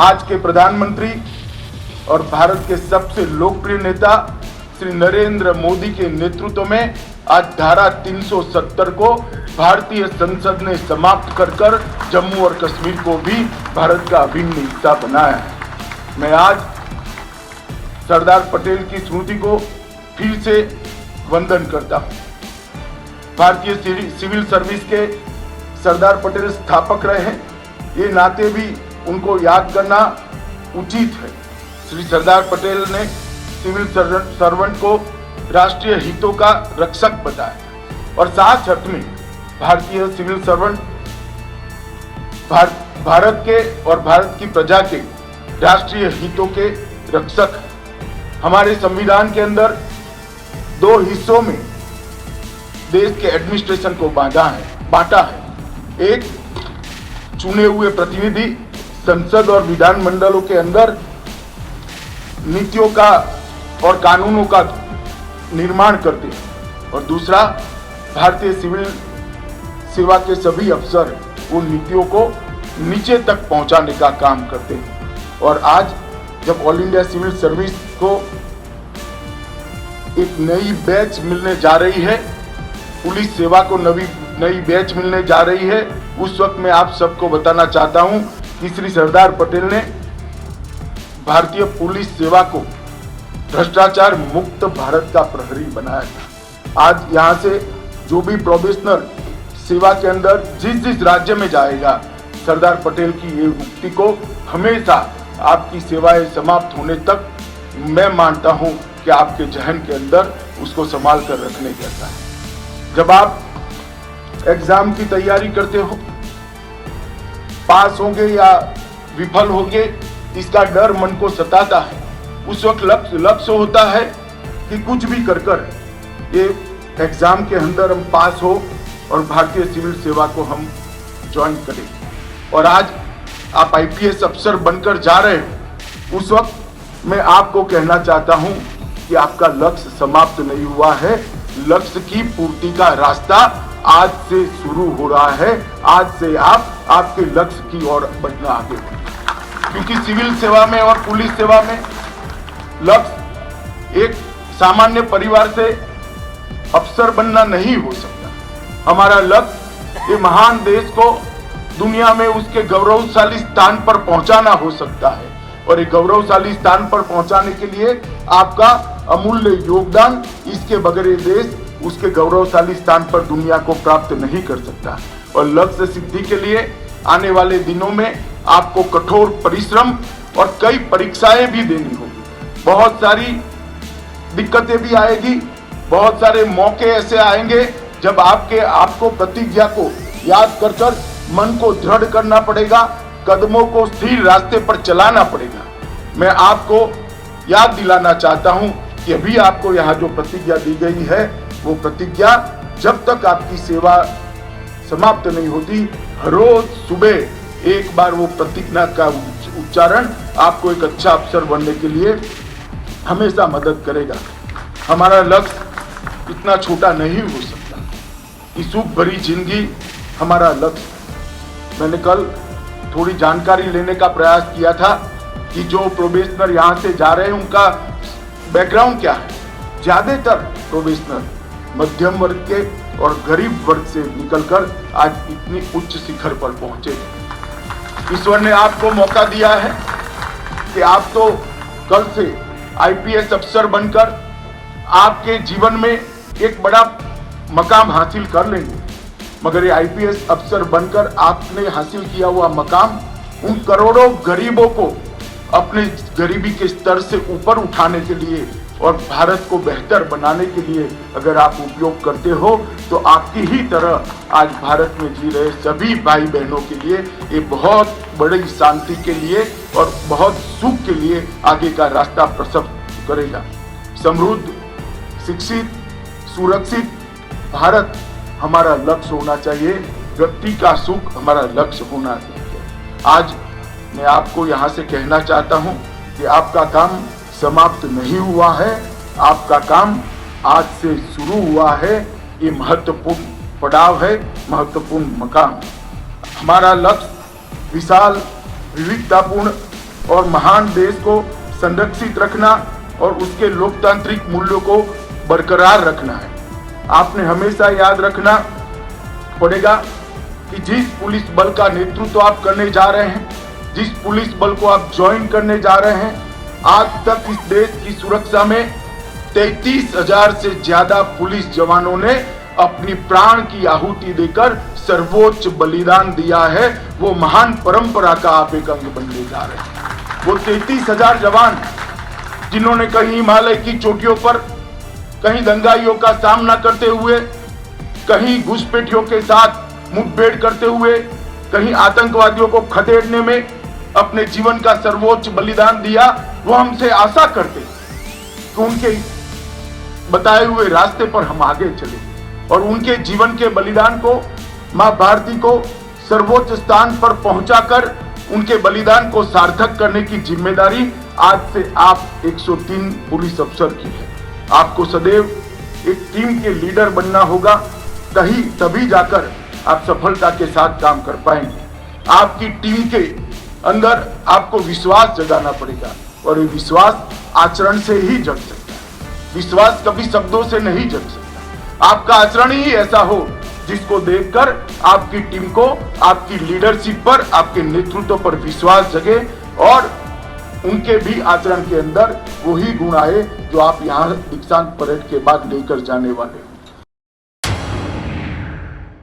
आज के प्रधानमंत्री और भारत के सबसे लोकप्रिय नेता श्री नरेंद्र मोदी के नेतृत्व में आज धारा 370 को भारतीय संसद ने समाप्त कर जम्मू और कश्मीर को भी भारत का अभिन्न हिस्सा बनाया है। मैं आज सरदार पटेल की स्मृति को फिर से वंदन करता हूं। भारतीय सिविल सर्विस के सरदार पटेल स्थापक रहे हैं, ये नाते भी उनको याद करना उचित है। श्री सरदार पटेल ने सिविल सर्वेंट को राष्ट्रीय हितों का रक्षक बताया और साथ अर्थ में भारतीय सिविल सर्वेंट भारत के और भारत की प्रजा के राष्ट्रीय हितों के रक्षक। हमारे संविधान के अंदर दो हिस्सों में देश के एडमिनिस्ट्रेशन को बांटा है। एक चुने हुए प्रतिनिधि संसद और विधानमंडलों के अंदर नीतियों का और कानूनों का निर्माण करते हैं और दूसरा भारतीय सिविल सेवा के सभी अफसर उन नीतियों को नीचे तक पहुंचाने का काम करते हैं। और आज जब ऑल इंडिया सिविल सर्विस को एक नई बैच मिलने जा रही है, पुलिस सेवा को नई बैच मिलने जा रही है, उस वक्त मैं आप सबको बताना चाहता हूं कि श्री सरदार पटेल ने भारतीय पुलिस सेवा को भ्रष्टाचार मुक्त भारत का प्रहरी बनाया था। आज यहाँ से जो भी प्रोबेशनर सेवा के अंदर जिस राज्य में जाएगा, सरदार पटेल की ये उक्ति को हमेशा आपकी सेवाएं समाप्त होने तक मैं मानता हूं कि आपके जहन के अंदर उसको संभाल कर रखने जैसा है। जब आप एग्जाम की तैयारी करते हो, पास होंगे या विफल होंगे इसका डर मन को सताता है। उस वक्त लक्ष्य होता है कि कुछ भी कर ये एग्जाम के अंदर हम पास हो और भारतीय सिविल सेवा को हम ज्वाइन करें। और आज आप आईपीएस अफसर बनकर जा रहे हैं, उस वक्त मैं आपको कहना चाहता हूं कि आपका लक्ष्य समाप्त नहीं हुआ है। लक्ष्य की पूर्ति का रास्ता आज से शुरू हो रहा है। आज से आप आपके लक्ष्य की ओर बढ़ना आगे, क्योंकि सिविल सेवा में और पुलिस सेवा में लक्ष्य एक सामान्य परिवार से अफसर बनना नहीं हो सकता। हमारा लक्ष्य ये महान देश को दुनिया में उसके गौरवशाली स्थान पर पहुंचाना हो सकता है और एक गौरवशाली स्थान पर पहुंचाने के लिए आपका अमूल्य योगदान, इसके बगैर ये देश उसके गौरवशाली स्थान पर दुनिया को प्राप्त नहीं कर सकता। और लक्ष्य सिद्धि के लिए आने वाले दिनों में आपको कठोर परिश्रम और कई परीक्षाएं भी देनी होगी। बहुत सारी दिक्कतें भी आएगी, बहुत सारे मौके ऐसे आएंगे जब आपको प्रतिज्ञा को याद कर मन को दृढ़ करना पड़ेगा, कदमों को स्थिर रास्ते पर चलाना पड़ेगा। मैं आपको याद दिलाना चाहता हूं कि अभी आपको यहाँ जो प्रतिज्ञा दी गई है, वो प्रतिज्ञा जब तक आपकी सेवा समाप्त नहीं होती, हर रोज सुबह एक बार वो प्रतिज्ञा का उच्चारण आपको एक अच्छा अफसर बनने के लिए हमेशा मदद करेगा। हमारा लक्ष्य इतना छोटा नहीं हो सकता कि सुख भरी जिंदगी हमारा लक्ष्य। मैंने कल थोड़ी जानकारी लेने का प्रयास किया था कि जो प्रोबेशनर यहाँ से जा रहे हैं उनका बैकग्राउंड क्या है। ज्यादातर प्रोबेशनर मध्यम वर्ग के और गरीब वर्ग से निकलकर आज इतनी उच्च शिखर पर पहुंचे। ईश्वर ने आपको मौका दिया है कि आप तो कल से आईपीएस अफसर बनकर आपके जीवन में एक बड़ा मकाम हासिल कर लेंगे, मगर ये आईपीएस अफसर बनकर आपने हासिल किया हुआ मकाम उन करोड़ों गरीबों को अपने गरीबी के स्तर से ऊपर उठाने के लिए और भारत को बेहतर बनाने के लिए अगर आप उपयोग करते हो, तो आपकी ही तरह आज भारत में जी रहे सभी भाई बहनों के लिए ये बहुत बड़ी शांति के लिए और बहुत सुख के लिए आगे का रास्ता प्रशस्त करेगा। समृद्ध, शिक्षित, सुरक्षित भारत हमारा लक्ष्य होना चाहिए। व्यक्ति का सुख हमारा लक्ष्य होना चाहिए। आज मैं आपको यहाँ से कहना चाहता हूँ कि आपका काम समाप्त नहीं हुआ है, आपका काम आज से शुरू हुआ है। ये महत्वपूर्ण पड़ाव है, महत्वपूर्ण मकाम। हमारा लक्ष्य विशाल, विविधतापूर्ण और महान देश को संरक्षित रखना और उसके लोकतांत्रिक मूल्यों को बरकरार रखना है। आपने हमेशा याद रखना पड़ेगा कि जिस पुलिस बल का नेतृत्व आप करने जा रहे हैं, जिस पुलिस बल को आप ज्वाइन करने जा रहे हैं, आज तक इस देश की सुरक्षा में 33,000 से ज्यादा पुलिस जवानों ने अपनी प्राण की आहुति देकर सर्वोच्च बलिदान दिया है। वो महान परंपरा का आप एक अंग बनने जा रहे हैं। वो 33,000 जवान जिन्होंने कहीं हिमालय की चोटियों पर, कहीं दंगाइयों का सामना करते हुए, कहीं घुसपैठियों के साथ मुठभेड़ करते हुए, कहीं आतंकवादियों को खदेड़ने में अपने जीवन का सर्वोच्च बलिदान दिया, वो हमसे आशा करते कि उनके बताए हुए रास्ते पर हम आगे चले और उनके जीवन के बलिदान को, मां भारती को सर्वोच्च स्थान पर पहुंचाकर उनके बलिदान को सार्थक करने की जिम्मेदारी आज से आप 103 पुलिस अफसर की है। आपको सदैव एक टीम के लीडर बनना होगा, तभी जाकर आप सफलता के साथ काम कर पाएंगे। आपकी टीम के अंदर आपको विश्वास जगाना पड़ेगा और ये विश्वास आचरण से ही जग सकता है। विश्वास कभी शब्दों से नहीं जग सकता। आपका आचरण ही ऐसा हो जिसको देखकर आपकी टीम को आपकी लीडरशिप पर, आपके नेतृत्व पर विश्वास जगे और उनके भी आचरण के अंदर वही गुण आए जो आप यहाँ दीक्षांत परेड के बाद लेकर जाने वाले हैं।